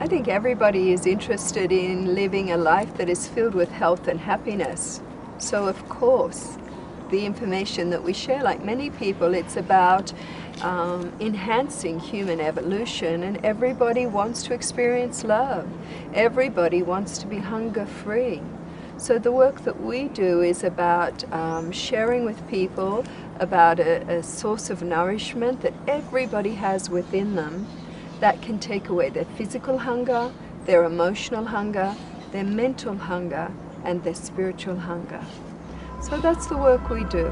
I think everybody is interested in living a life that is filled with health and happiness. So of course, the information that we share, like many people, it's about enhancing human evolution, and everybody wants to experience love. Everybody wants to be hunger-free. So the work that we do is about sharing with people about a source of nourishment that everybody has within them that can take away their physical hunger, their emotional hunger, their mental hunger, and their spiritual hunger. So that's the work we do.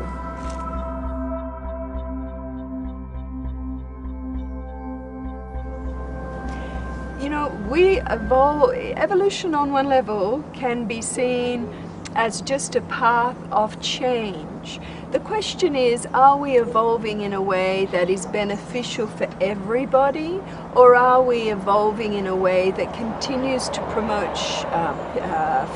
You know, evolution on one level can be seen as just a path of change. The question is, are we evolving in a way that is beneficial for everybody, or are we evolving in a way that continues to promote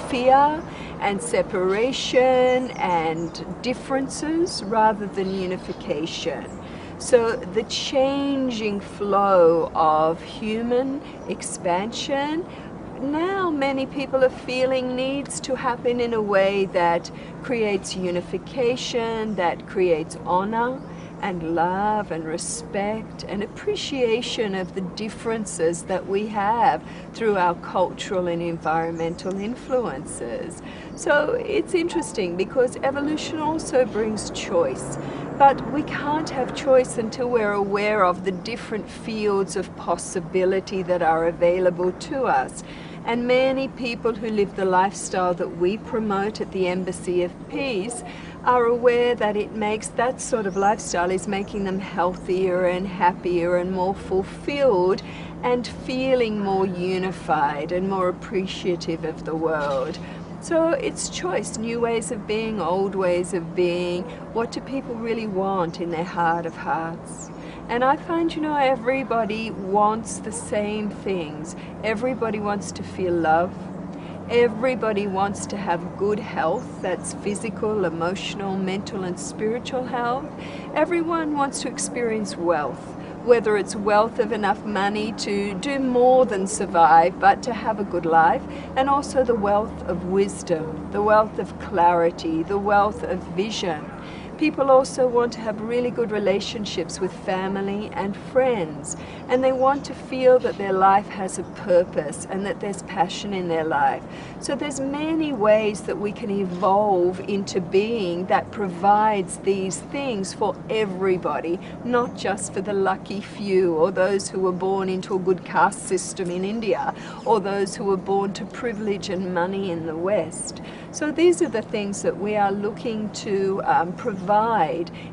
fear and separation and differences rather than unification? So the changing flow of human expansion, now many people are feeling, needs to happen in a way that creates unification, that creates honor and love and respect and appreciation of the differences that we have through our cultural and environmental influences. So it's interesting because evolution also brings choice. But we can't have choice until we're aware of the different fields of possibility that are available to us. And many people who live the lifestyle that we promote at the Embassy of Peace are aware that that sort of lifestyle is making them healthier and happier and more fulfilled and feeling more unified and more appreciative of the world. So it's choice, new ways of being, old ways of being. What do people really want in their heart of hearts? And I find, you know, everybody wants the same things. Everybody wants to feel love. Everybody wants to have good health, that's physical, emotional, mental, and spiritual health. Everyone wants to experience wealth, whether it's wealth of enough money to do more than survive, but to have a good life, and also the wealth of wisdom, the wealth of clarity, the wealth of vision. People also want to have really good relationships with family and friends, and they want to feel that their life has a purpose and that there's passion in their life. So there's many ways that we can evolve into being that provides these things for everybody, not just for the lucky few or those who were born into a good caste system in India or those who were born to privilege and money in the West. So these are the things that we are looking to provide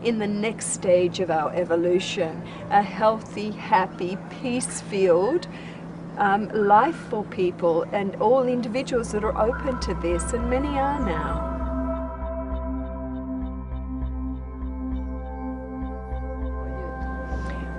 in the next stage of our evolution. A healthy, happy, peace-filled life for people and all individuals that are open to this, and many are now.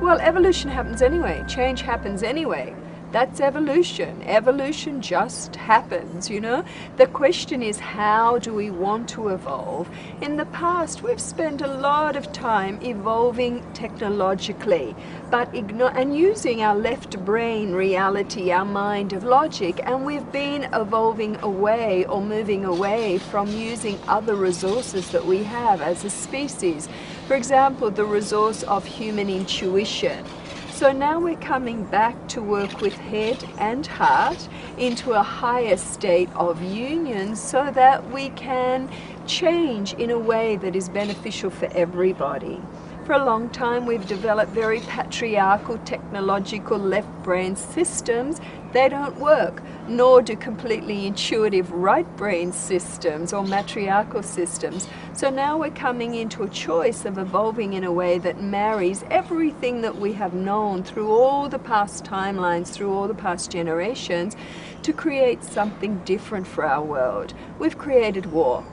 Well, evolution happens anyway. Change happens anyway. That's evolution. Evolution just happens, you know. The question is, how do we want to evolve? In the past, we've spent a lot of time evolving technologically, and using our left brain reality, our mind of logic, and we've been evolving away or moving away from using other resources that we have as a species. For example, the resource of human intuition. So now we're coming back to work with head and heart into a higher state of union so that we can change in a way that is beneficial for everybody. For a long time we've developed very patriarchal, technological left brain systems. They don't work, nor do completely intuitive right brain systems or matriarchal systems. So now we're coming into a choice of evolving in a way that marries everything that we have known through all the past timelines, through all the past generations, to create something different for our world. We've created war.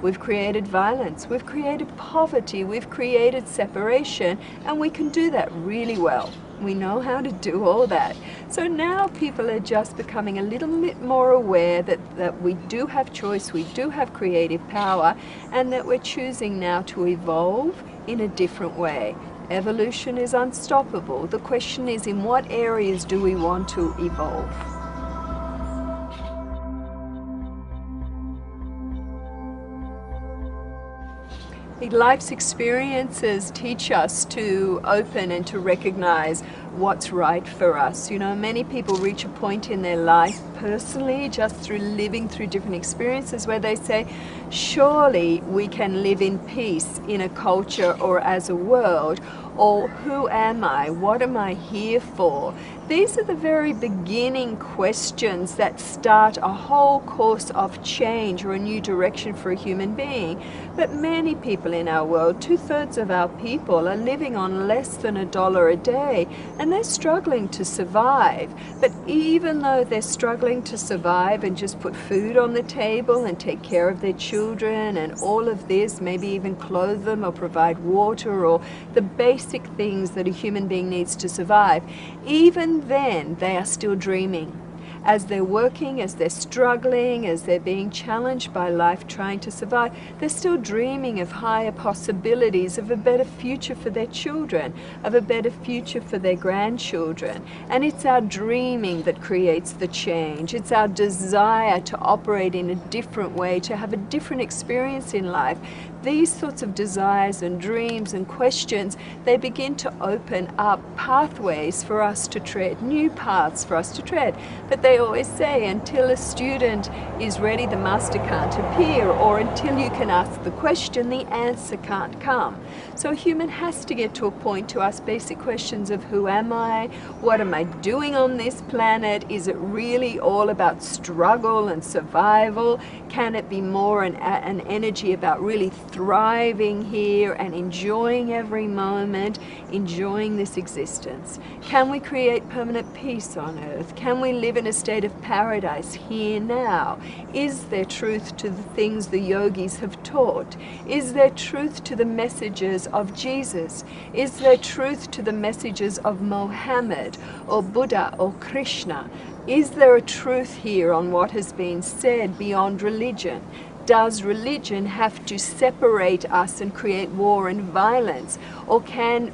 We've created violence, we've created poverty, we've created separation, and we can do that really well. We know how to do all that. So now people are just becoming a little bit more aware that we do have choice, we do have creative power, and that we're choosing now to evolve in a different way. Evolution is unstoppable. The question is, in what areas do we want to evolve? life's experiences teach us to open and to recognize what's right for us. You know, many people reach a point in their life personally just through living through different experiences where they say, surely we can live in peace in a culture or as a world, or who am I? What am I here for? These are the very beginning questions that start a whole course of change or a new direction for a human being. But many people in our world, 2/3 of our people, are living on less than $1 a day, and they're struggling to survive. But even though they're struggling to survive and just put food on the table and take care of their children and all of this, maybe even clothe them or provide water or the basic things that a human being needs to survive, even then they are still dreaming. As they're working, as they're struggling, as they're being challenged by life trying to survive, they're still dreaming of higher possibilities, of a better future for their children, of a better future for their grandchildren. And it's our dreaming that creates the change. It's our desire to operate in a different way, to have a different experience in life. These sorts of desires and dreams and questions, they begin to open up pathways for us to tread, new paths for us to tread. But they always say, until a student is ready, the master can't appear, or until you can ask the question, the answer can't come. So a human has to get to a point to ask basic questions of who am I? What am I doing on this planet? Is it really all about struggle and survival? Can it be more an energy about really thriving here and enjoying every moment, enjoying this existence? Can we create permanent peace on earth? Can we live in a state of paradise here now? Is there truth to the things the yogis have taught? Is there truth to the messages of Jesus? Is there truth to the messages of Mohammed or Buddha or Krishna? Is there a truth here on what has been said beyond religion? Does religion have to separate us and create war and violence? Or can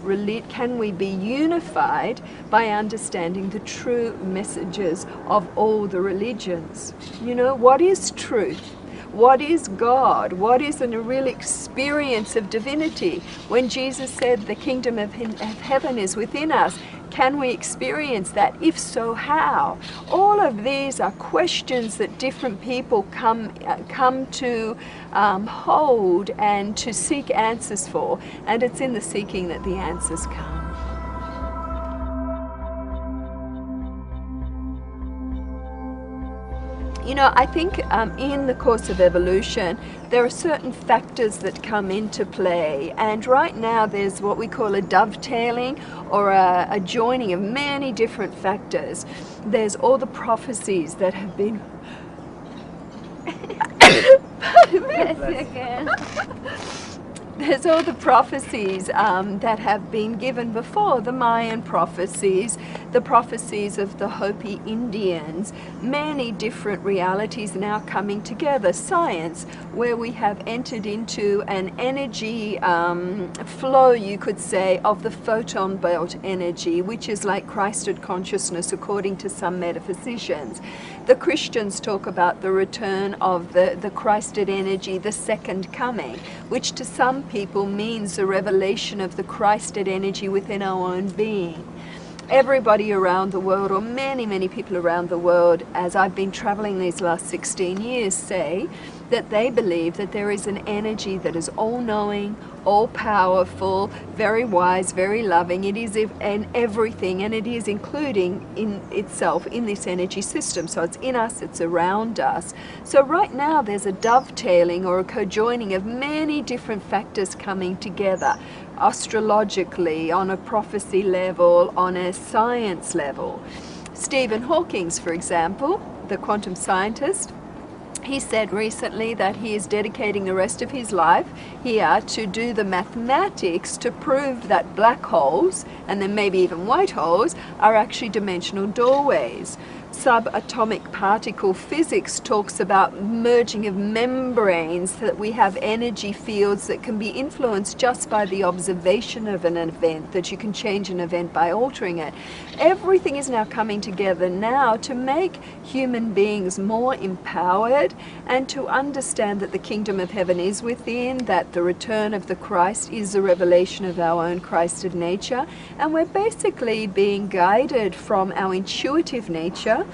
we be unified by understanding the true messages of all the religions? You know, what is truth? What is God? What is a real experience of divinity? When Jesus said the kingdom of heaven is within us, can we experience that? If so, how? All of these are questions that different people come to hold and to seek answers for, and it's in the seeking that the answers come. You know, I think in the course of evolution, there are certain factors that come into play. And right now, there's what we call a dovetailing or a joining of many different factors. There's all the prophecies that have been... There's all the prophecies that have been given before, the Mayan prophecies, the prophecies of the Hopi Indians, many different realities now coming together. Science, where we have entered into an energy flow, you could say, of the photon belt energy, which is like Christed consciousness according to some metaphysicians. The Christians talk about the return of the Christed energy, the second coming, which to some people means the revelation of the Christed energy within our own being. Everybody around the world, or many people around the world, as I've been traveling these last 16 years, say that they believe that there is an energy that is all-knowing, all-powerful, very wise, very loving. It is in everything, and it is including in itself in this energy system. So it's in us, it's around us. So right now there's a dovetailing or a co-joining of many different factors coming together, astrologically, on a prophecy level, on a science level. Stephen Hawking, for example, the quantum scientist, he said recently that he is dedicating the rest of his life here to do the mathematics to prove that black holes, and then maybe even white holes, are actually dimensional doorways. subatomic particle physics talks about merging of membranes, that we have energy fields that can be influenced just by the observation of an event, that you can change an event by altering it. Everything is now coming together now to make human beings more empowered and to understand that the kingdom of heaven is within, that the return of the Christ is a revelation of our own Christed nature, and we're basically being guided from our intuitive nature,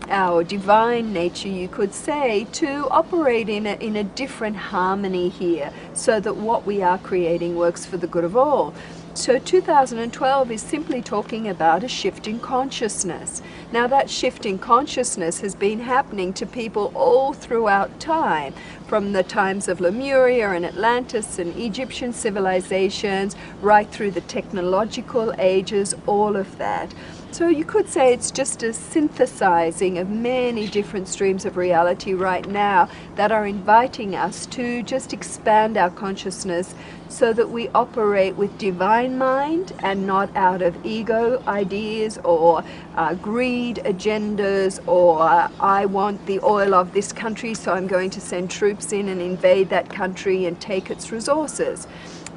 our divine nature, you could say, to operate in a different harmony here, so that what we are creating works for the good of all. So 2012 is simply talking about a shift in consciousness. Now that shift in consciousness has been happening to people all throughout time, from the times of Lemuria and Atlantis and Egyptian civilizations, right through the technological ages, all of that. So you could say it's just a synthesizing of many different streams of reality right now that are inviting us to just expand our consciousness so that we operate with divine mind and not out of ego ideas or greed agendas, or I want the oil of this country, so I'm going to send troops in and invade that country and take its resources.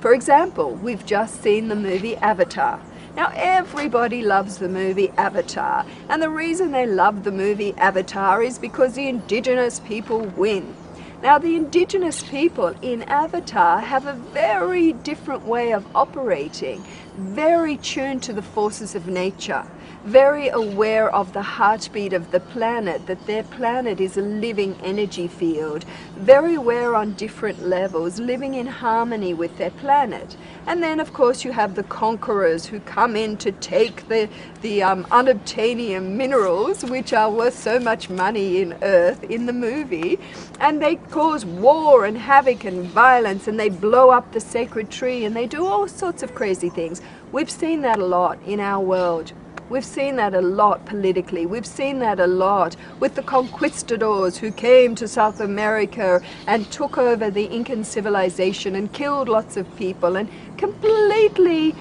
For example, we've just seen the movie Avatar. Now everybody loves the movie Avatar, and the reason they love the movie Avatar is because the indigenous people win. Now the indigenous people in Avatar have a very different way of operating, very tuned to the forces of nature, very aware of the heartbeat of the planet, that their planet is a living energy field, very aware on different levels, living in harmony with their planet. And then of course you have the conquerors who come in to take the unobtainium minerals, which are worth so much money in Earth in the movie, and they cause war and havoc and violence, and they blow up the sacred tree, and they do all sorts of crazy things. We've seen that a lot in our world. We've seen that a lot politically. We've seen that a lot with the conquistadors who came to South America and took over the Incan civilization and killed lots of people and completely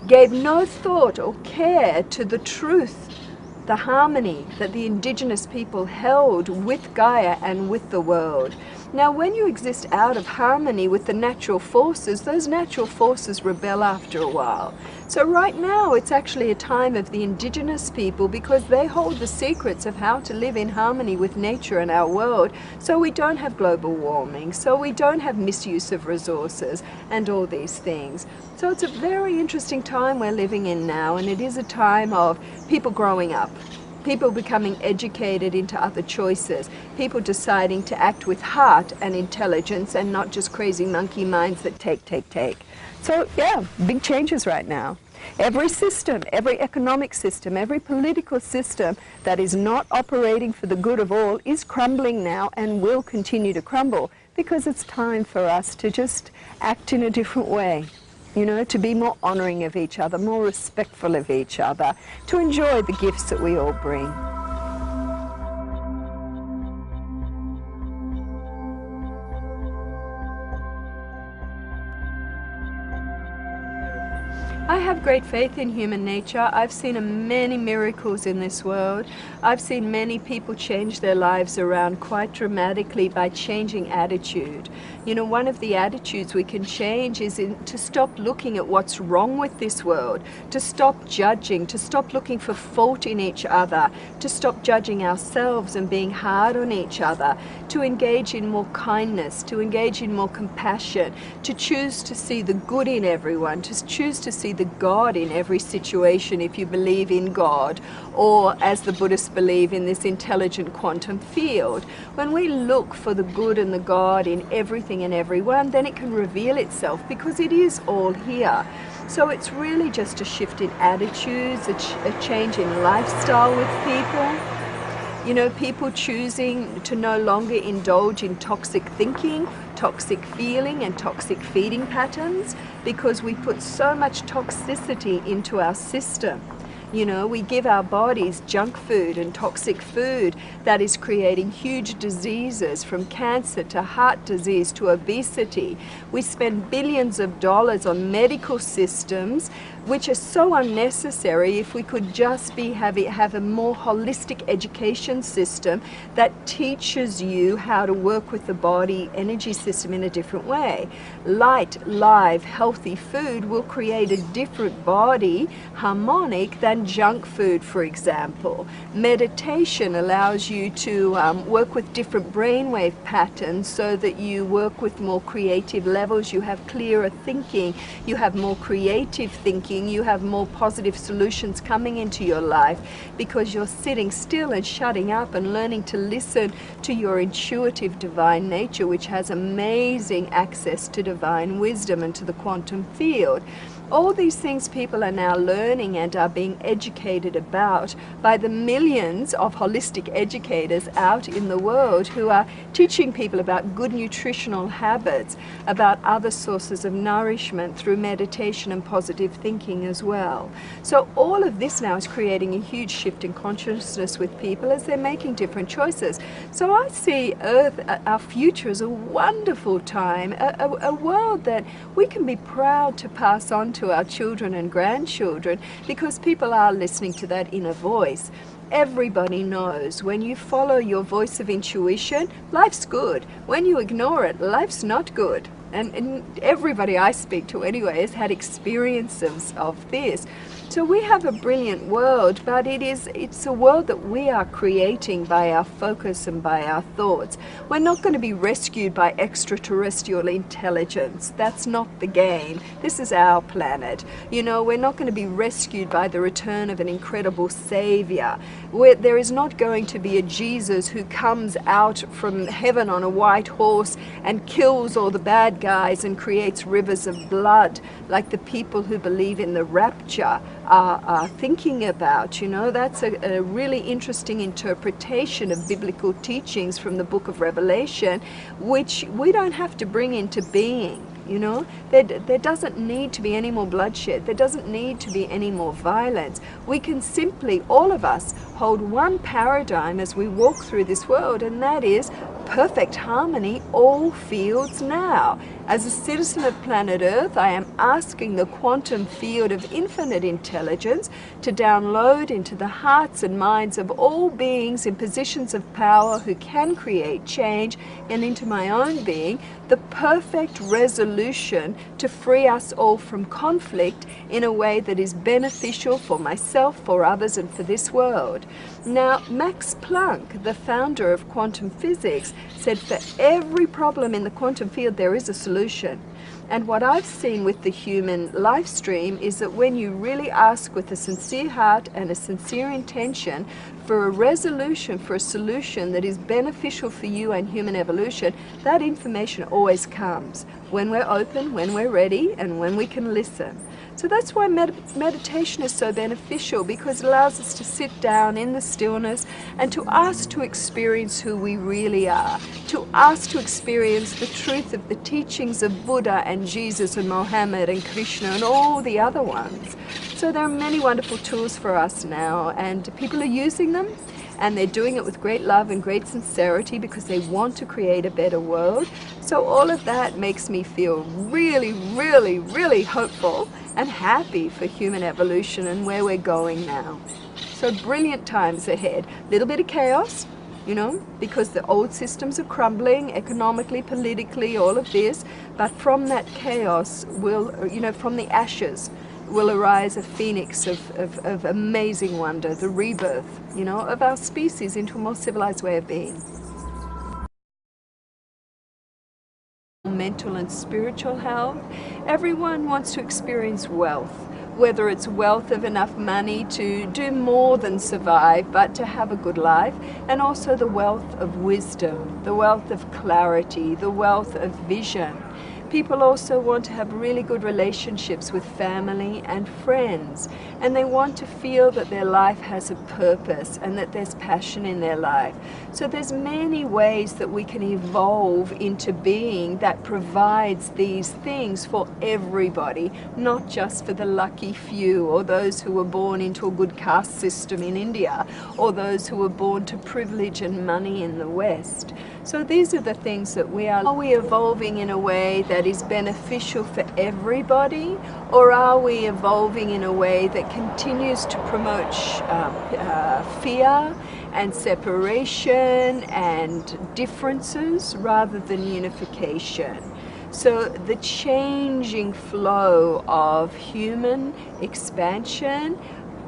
gave no thought or care to the truth, the harmony that the indigenous people held with Gaia and with the world. Now, when you exist out of harmony with the natural forces, those natural forces rebel after a while. So right now, it's actually a time of the indigenous people, because they hold the secrets of how to live in harmony with nature and our world, so we don't have global warming, so we don't have misuse of resources and all these things. So it's a very interesting time we're living in now, and it is a time of people growing up, people becoming educated into other choices, people deciding to act with heart and intelligence and not just crazy monkey minds that take. So yeah, big changes right now. Every system, every economic system, every political system that is not operating for the good of all is crumbling now and will continue to crumble, because it's time for us to just act in a different way. You know, to be more honoring of each other, more respectful of each other, to enjoy the gifts that we all bring. I have great faith in human nature. I've seen many miracles in this world. I've seen many people change their lives around quite dramatically by changing attitude. You know, one of the attitudes we can change is to stop looking at what's wrong with this world, to stop judging, to stop looking for fault in each other, to stop judging ourselves and being hard on each other, to engage in more kindness, to engage in more compassion, to choose to see the good in everyone, to choose to see the God in every situation if you believe in God, or as the Buddhists believe in this intelligent quantum field. When we look for the good and the God in everything and everyone, then it can reveal itself, because it is all here. So it's really just a shift in attitudes, a change in lifestyle with people. You know, people choosing to no longer indulge in toxic thinking, toxic feeling and toxic feeding patterns, because we put so much toxicity into our system. You know, we give our bodies junk food and toxic food that is creating huge diseases, from cancer to heart disease to obesity. We spend billions of dollars on medical systems which are so unnecessary if we could just have a more holistic education system that teaches you how to work with the body energy system in a different way. Light, live, healthy food will create a different body harmonic than junk food, for example. Meditation allows you to work with different brainwave patterns so that you work with more creative levels, you have clearer thinking, you have more creative thinking, you have more positive solutions coming into your life because you're sitting still and shutting up and learning to listen to your intuitive divine nature, which has amazing access to divine wisdom and to the quantum field. All these things people are now learning and are being educated about by the millions of holistic educators out in the world who are teaching people about good nutritional habits, about other sources of nourishment through meditation and positive thinking as well. So all of this now is creating a huge shift in consciousness with people as they're making different choices. So I see Earth, our future, as a wonderful time, a world that we can be proud to pass on to our children and grandchildren because people are listening to that inner voice. Everybody knows when you follow your voice of intuition, life's good. When you ignore it, life's not good. And everybody I speak to anyway has had experiences of this. So we have a brilliant world, but it's a world that we are creating by our focus and by our thoughts. We're not going to be rescued by extraterrestrial intelligence. That's not the game. This is our planet. You know, we're not going to be rescued by the return of an incredible savior. There is not going to be a Jesus who comes out from heaven on a white horse and kills all the bad guys and creates rivers of blood like the people who believe in the rapture are thinking about. You know, that's a really interesting interpretation of biblical teachings from the book of Revelation, which we don't have to bring into being. You know, there doesn't need to be any more bloodshed. There doesn't need to be any more violence. We can simply, all of us, hold one paradigm as we walk through this world, and that is perfect harmony, all fields now. As a citizen of planet Earth, I am asking the quantum field of infinite intelligence to download into the hearts and minds of all beings in positions of power who can create change, and into my own being, the perfect resolution to free us all from conflict in a way that is beneficial for myself, for others, and for this world. Now, Max Planck, the founder of quantum physics, said for every problem in the quantum field there is a solution. And what I've seen with the human life stream is that when you really ask with a sincere heart and a sincere intention for a resolution, for a solution that is beneficial for you and human evolution, that information always comes when we're open, when we're ready, and when we can listen. So that's why meditation is so beneficial, because it allows us to sit down in the stillness and to ask to experience who we really are, to ask to experience the truth of the teachings of Buddha and Jesus and Mohammed and Krishna and all the other ones. So there are many wonderful tools for us now, and people are using them, and they're doing it with great love and great sincerity because they want to create a better world. So all of that makes me feel really, really, really hopeful and happy for human evolution and where we're going now. So brilliant times ahead. A little bit of chaos, you know, because the old systems are crumbling economically, politically, all of this. But from that chaos will, you know, from the ashes will arise a phoenix of amazing wonder, the rebirth, you know, of our species into a more civilized way of being. Mental and spiritual health. Everyone wants to experience wealth, whether it's wealth of enough money to do more than survive, but to have a good life, and also the wealth of wisdom, the wealth of clarity, the wealth of vision. People also want to have really good relationships with family and friends, and they want to feel that their life has a purpose and that there's passion in their life. So there's many ways that we can evolve into being that provides these things for everybody, not just for the lucky few or those who were born into a good caste system in India or those who were born to privilege and money in the West. So these are the things that are we evolving in a way that is beneficial for everybody, or are we evolving in a way that continues to promote fear and separation and differences rather than unification? So the changing flow of human expansion,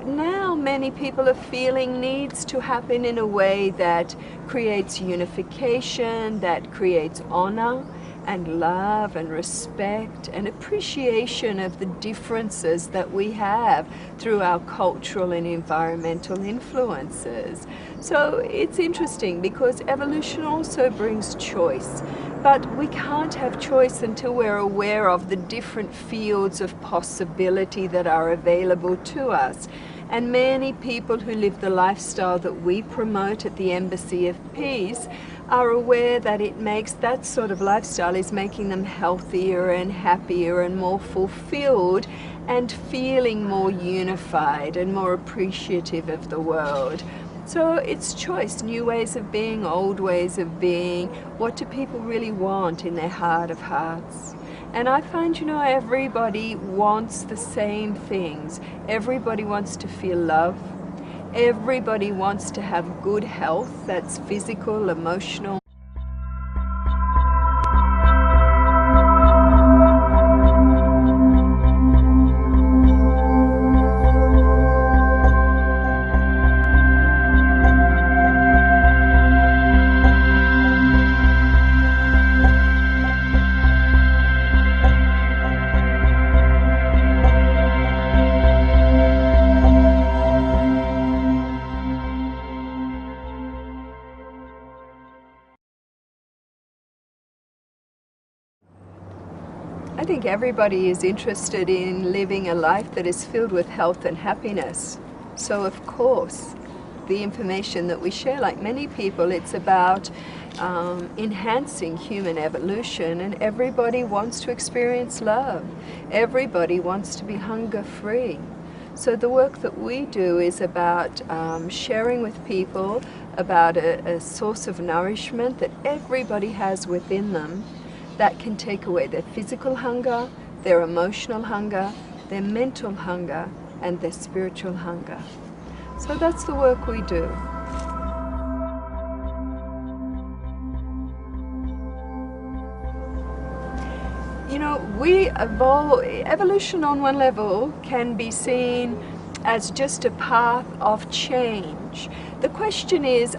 now many people are feeling needs to happen in a way that creates unification, that creates honor and love and respect and appreciation of the differences that we have through our cultural and environmental influences. So it's interesting because evolution also brings choice, but we can't have choice until we're aware of the different fields of possibility that are available to us. And many people who live the lifestyle that we promote at the Embassy of Peace are aware that that sort of lifestyle is making them healthier and happier and more fulfilled and feeling more unified and more appreciative of the world. So it's choice, new ways of being, old ways of being. What do people really want in their heart of hearts? And I find, everybody wants the same things. Everybody wants to feel love. Everybody wants to have good health, that's physical, emotional. I think everybody is interested in living a life that is filled with health and happiness. So of course, the information that we share, like many people, it's about enhancing human evolution, and everybody wants to experience love. Everybody wants to be hunger-free. So the work that we do is about sharing with people about a source of nourishment that everybody has within them that can take away their physical hunger, their emotional hunger, their mental hunger, and their spiritual hunger. So that's the work we do. Evolution on one level can be seen as just a path of change. The question is,